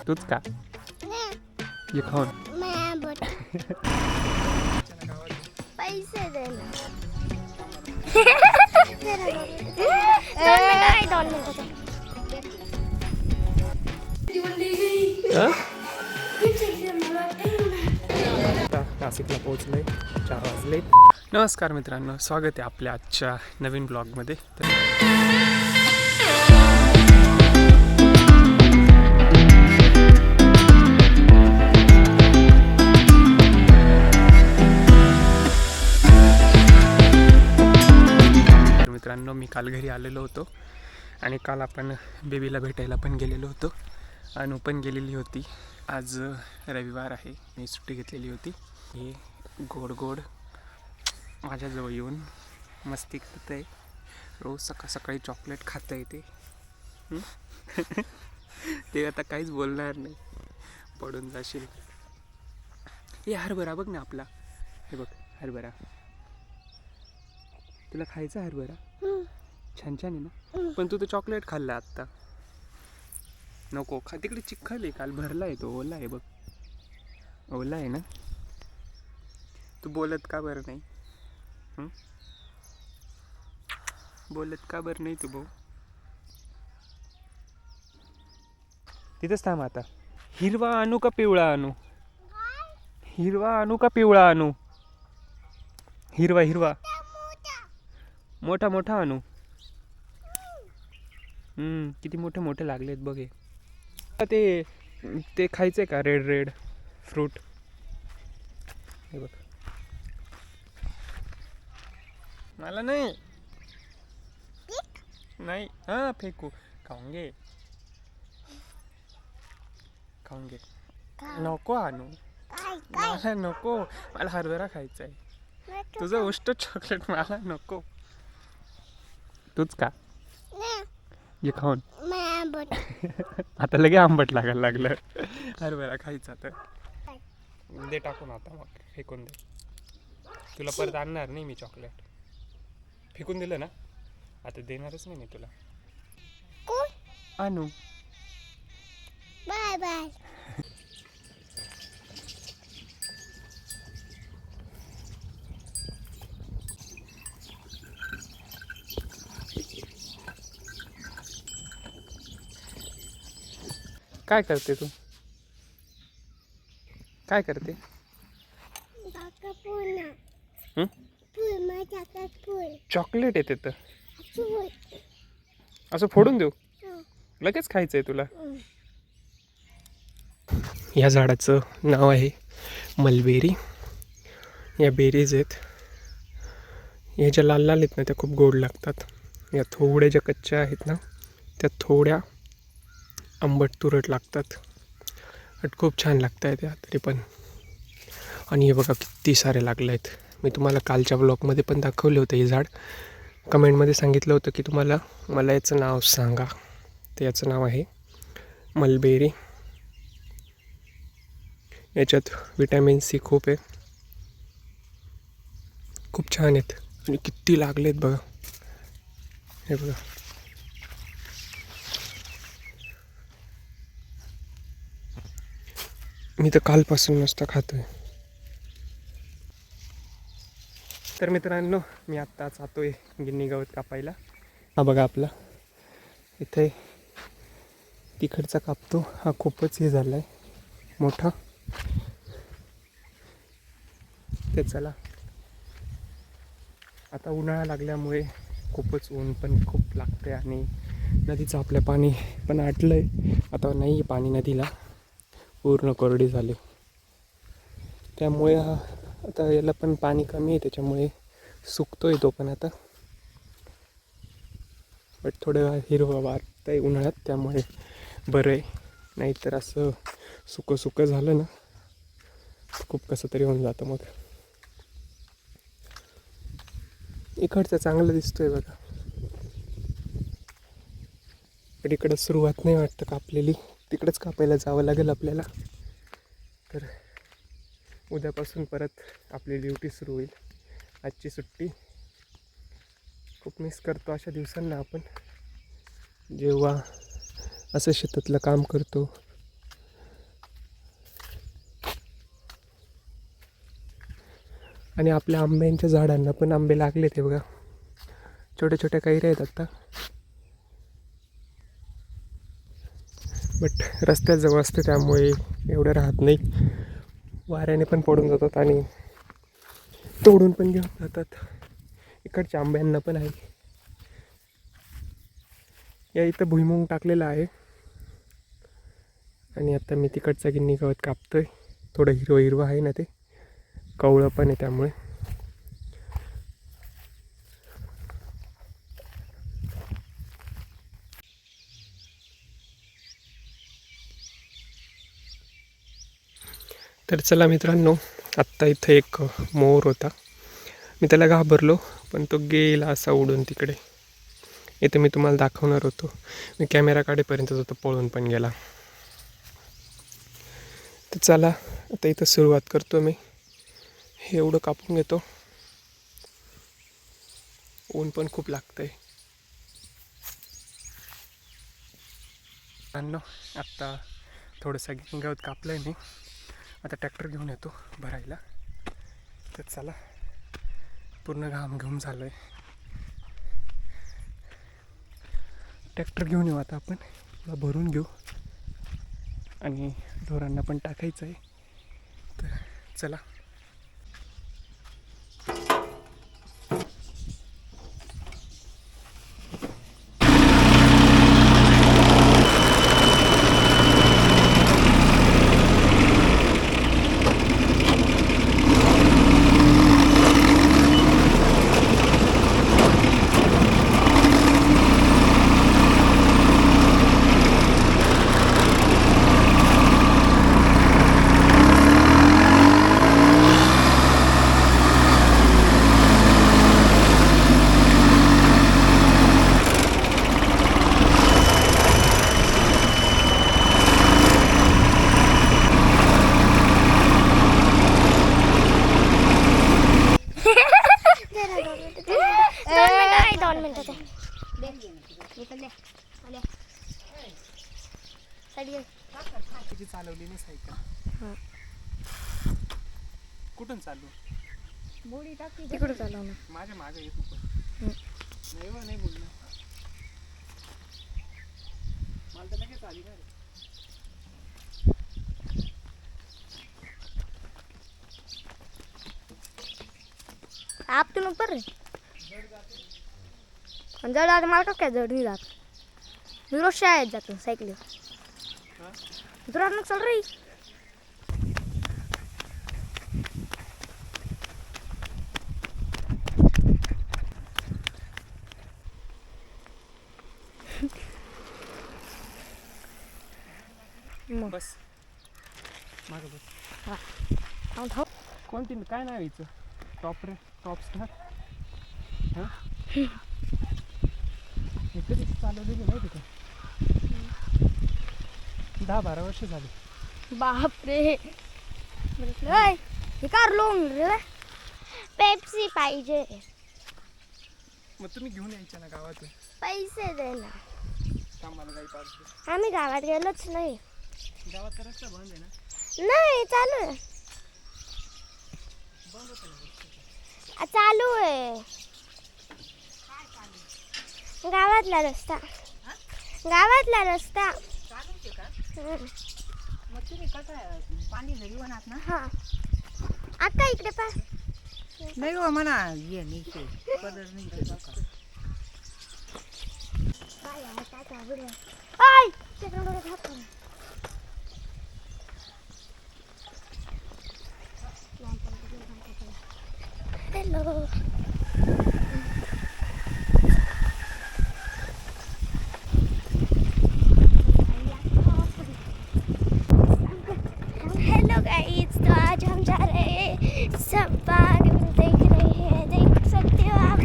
तूच का ये खाऊन पैसे दे ना. आता नाशिकला पोहोचलोय 4 वाजले. नमस्कार मित्रांनो, स्वागत आहे आपल्या आजच्या नवीन ब्लॉगमध्ये. मित्रांनो, मी काल घरी आलेलो होतो आणि काल आपण बेबीला भेटायला पण गेलेलो होतो. अनु पण गेलेली होती. आज रविवार आहे, मी सुट्टी घेतलेली होती. हे गोड गोड माझ्याजवळ येऊन मस्ती करत आहे. रोज सकाळ सकाळी चॉकलेट खाता येते. ते आता काहीच बोलणार नाही, पडून जाशील. हे हरभरा बघ ना आपला, हे बघ हरभरा. तुला खायचा हरभरा? छान छान आहे ना. पण तू तर चॉकलेट खाल्ला आत्ता. नको खा, तिकडे चिखल आहे, काल भरला आहे तो, ओला आहे बघ, ओला आहे ना. तू बोलत का बरं नाही? बोलत का बरं नाही तू भाऊ? तिथंच थांब आता. हिरवा आणू का पिवळा आणू? हिरवा आणू का पिवळा आणू? हिरवा हिरवा मोठा मोठा आणू. किती मोठे मोठे लागलेत बघ. हे ते खायचंय का रेड रेड फ्रूट? हे बघ. मला नाही नाही, हां फेकू. खाऊंगे खाऊंगे. नको आणू, मला नको. मला हरभरा खायचा आहे. तुझं उष्ट चॉकलेट मला नको. तूच का ये खाऊन. आता लगे आंबट लागायला लागलं. हरभरा खायचा तर दे टाकून. आता मग फेकून दे. तुला परत आणणार नाही मी चॉकलेट. फेकून दिलं ना, आता देणारच नाही मी तुला. आणू. Bye bye. काय करते तू? काय करते? चॉकलेट येते तर असं फोडून देऊ? लगेच खायचंय तुला? या झाडाचं नाव आहे मलबेरी. या बेरीज आहेत. या ज्या लाल लाल आहेत ना, त्या खूप गोड लागतात. या थोड्या ज्या कच्च्या आहेत ना, त्या थोड्या आंबट तुरट लागतात. बट खूप छान लागत आहे त्या तरी पण. आणि हे बघा किती सारे लागले आहेत. मी तुम्हाला कालच्या ब्लॉगमध्ये पण दाखवले होते हे झाड. कमेंटमध्ये सांगितलं होतं की मला याचं नाव सांगा. तर याचं नाव आहे मलबेरी. याच्यात विटॅमिन सी खूप आहे. खूप छान आहेत आणि किती लागले आहेत बघा. हे बघा. मी तर कालपासून नुसतं खातोय. तर मित्रांनो, मी आत्ता जातोय गिन्नी गवत कापायला. हा बघा आपला इथे तिकडचा कापतो. हा खूपच हे झाला आहे मोठा. ते चला, आता उन्हाळा लागल्यामुळे खूपच ऊन पण खूप लागते आणि नदीचं आपल्या पाणी पण आटलं आहे. आता नाही पाणी नदीला, पूर्ण कोरडी झाली. त्यामुळे आता याला पण पाणी कमी आहे, त्याच्यामुळे सुकतो आहे तो पण आता. बट थोडं हिरवं वाटतं आहे उन्हाळ्यात, त्यामुळे बरं आहे. नाहीतर असं सुकं झालं ना, खूप कसं तरी होऊन जातं. मग इकडचं चांगलं दिसतोय बघा. पण इकडं सुरुवात नाही वाटतं कापलेली. तिकडंच कापायला जावं लागेल आपल्याला. तर उद्यापासून परत आपली ड्युटी सुरू होईल. आजची सुट्टी. खूप मिस करतो अशा दिवसांना आपण, जेव्हा असं शेतातलं काम करतो. आणि आपल्या आंब्यांच्या झाडांना पण आंबे लागले ते बघा, छोट्या छोट्या कैऱ्या आहेत आता. बट रस्त्याजवळ असते त्यामुळे एवढं राहत नाही, वाऱ्याने पण पडून जातात आणि तोडून पण घेऊन जातात. इकडच्या आंब्यांना पण आहे. या इथं भुईमुग टाकलेला आहे आणि आता मी तिकडचा गिन्नी गवत कापतोय. थोडं हिरवं हिरवं आहे ना, ते कवळं पण आहे त्यामुळे. तर चला मित्रांनो, आत्ता इथं एक मोर होता. मी त्याला घाबरलो पण तो गेला असा उडून तिकडे. इथं मी तुम्हाला दाखवणार होतो. मी कॅमेरा काढेपर्यंत तो पळून पण गेला. तर चला आता इथं सुरुवात करतो मी. हे एवढं कापून घेतो. ऊन पण खूप लागतंय. आत्ता थोडंसं गवत कापलं आहे मी. आता ट्रॅक्टर घेऊन येतो भरायला. तर चला, पूर्ण घाम घेऊन झालं आहे. ट्रॅक्टर घेऊन येऊ आता आपण, भरून घेऊ आणि ढोरांना पण टाकायचं आहे. तर चला. दोन मिनिटं चालवली नाही सायकल. कुठून चालू? तिकडे चालव ना. माझ्या मागे येतो पण नाही बोलणं. मला तर लगेच आली ना रे. आप तू ऊपर रे जड आज मला काय जड नाही जात. मी रोज शाळेत जातो सायकलीवर. तुला चल रे. बस मागं बस. हा थांब. कोणती काय नाव यायचं? Top star. हां मी कधी चालवलेली नाही तिथं. 10-12 वर्ष झाली. बापरे. हे कार लोन रे. पेप्सी पाहिजे. मग तुम्ही घेऊन यायच्या ना गावातून. पैसे दे ना. आम्हाला काही पाहिजे. आम्ही गावात गेलोच नाही. गावात तर रस्ता बंद आहे ना. नाही चालू आहे. बंद होतं ना. चालू आहे. गावातला रस्ता. गावातला रस्ता. मग तुम्ही कसं पाणी घरी होणार ना. हा अक्का इकडे पा. नाही हो म्हणा ये नाही पदर नाही हॅलो. हेलो गाइस, तो आज हम जा रहे हैं सब बाग देख रहे हैं, देख सकते हो आप.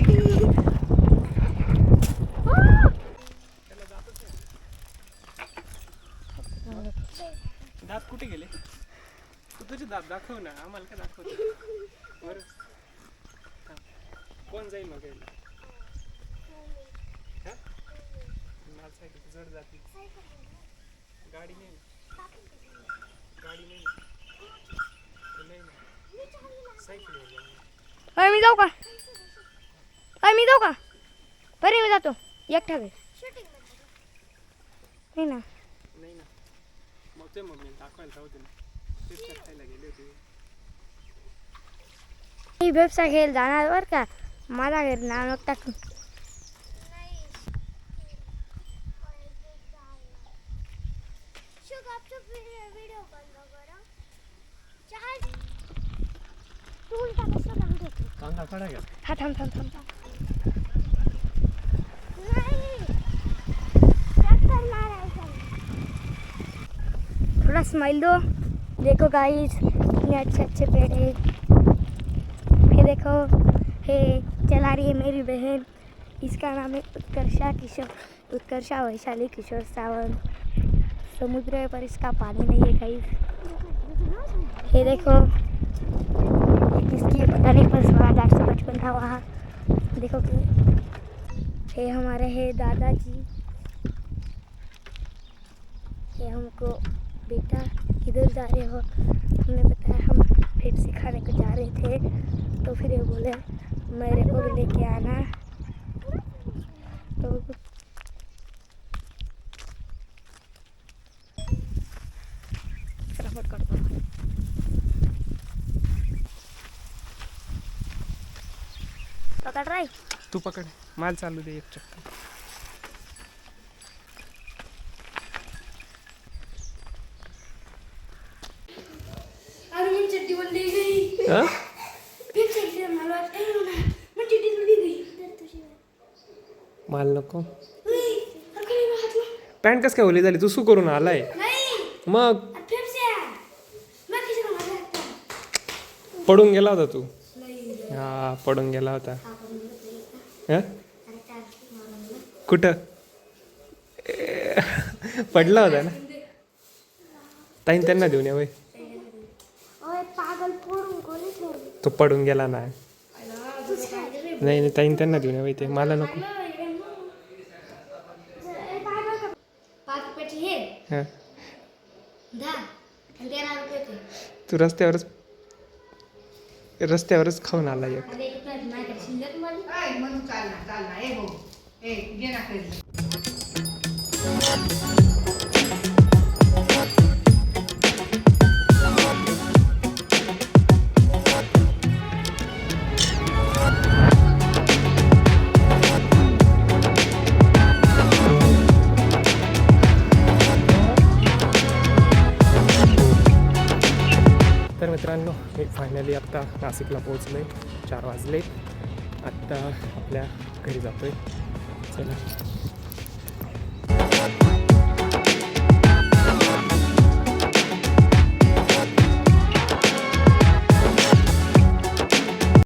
दात कुठे गेले? तू तुझे दात दाखव ना, आम्हाला काय दाखवतो. बरं कोण जाईल मग यायला? हा मला सायकल जड जाते. गाडी नाही ना. गाडी नाही ना. नाही ना सायकल मी जाऊ का मी जाऊ का बरे मी जातो एकटा घे नाही ना नाही ना मग ते मम्मी दाखवायला जाऊ दे ना तेच खायला गेले होते मी बेबसा खेळ जाणार बरं का माझ्या घरी नाव टाकून कांदा काढा घ्या हा थांब थांब थांब थांब थोड़ा स्माइल दो देखो गाइस कितने अच्छे अच्छे पेड़ है ये देखो हे चला रही है मेरी बहन इसका नाम है उत्कर्षा वैशाली किशोर सावंत समुद्र है पर इसका पानी नहीं है गाइस ये देखो किसकी पता नहीं पर 855 था वहाँ देखो कि ये हमारे है दादाजी ये हमको बेटा किधर जा रहे हो हमने बताया हम पेट सिखाने को जा रहे थे तो फिर ये बोले मेरे को भी लेके आना तो फटाफट कर दो पकड़ रहा है तू पकड माल चालू दे एक चक्कर अरे मेरी चड्डी बंद दी गई हा? फिर से मालूम है मैं चड्डी बंद दी गई माल नको और कहीं में हाथ में पॅन्ट कस काय ओली झाली तू सू करून आलाय नहीं मग फिर से मैं किसी को मार सकता हूं पडून गेला होता तू नहीं हा पडून गेला होता हा? अरे चार मारूंगा कुठं पडला होता ना ताईन त्यांना देऊन या वय ओए पागल फोड़ूं को नहीं छोड़ तो पडून गेला ना तू छाड़ रे नाही नाही ताईन त्यांना देऊन या वय ते मला नको पाच पेटी है हा 10 थे तू रस्त्यावरच खाऊन आला एक अरे एक प्लेट मैं कर शिल्लक वाली काय म्हणून चालना ए हो ए घे ना कधी तर मित्रांनो मी फायनली आत्ता नाशिकला पोहोचलो आहे 4 वाजले आत्ता आपल्या घरी जातो आहे चला